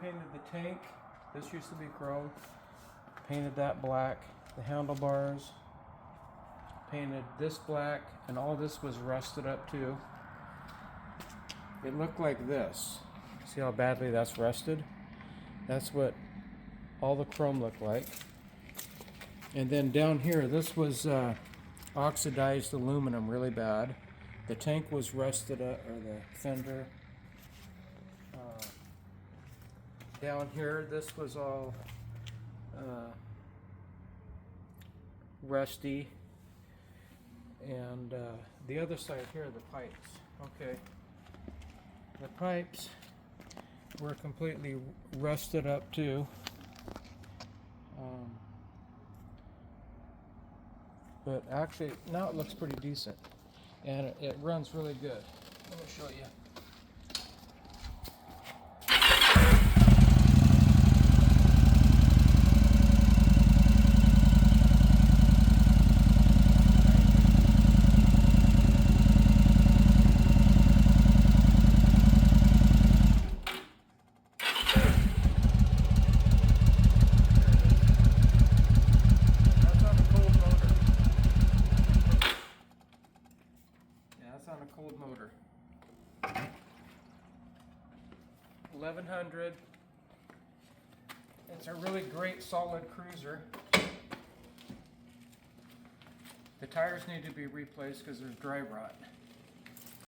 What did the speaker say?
repainted the tank. This used to be chrome. Painted that black. The handlebars. Painted this black, and all this was rusted up too. It looked like this. See how badly that's rusted? That's what all the chrome looked like. And then down here, this was oxidized aluminum really bad. The tank was rusted up, or the fender. Down here, this was all rusty. And the other side here, the pipes. Okay. The pipes were completely rusted up too. But actually, now it looks pretty decent. And it runs really good. Let me show you. On a cold motor. 1100. It's a really great solid cruiser. The tires need to be replaced because there's dry rot.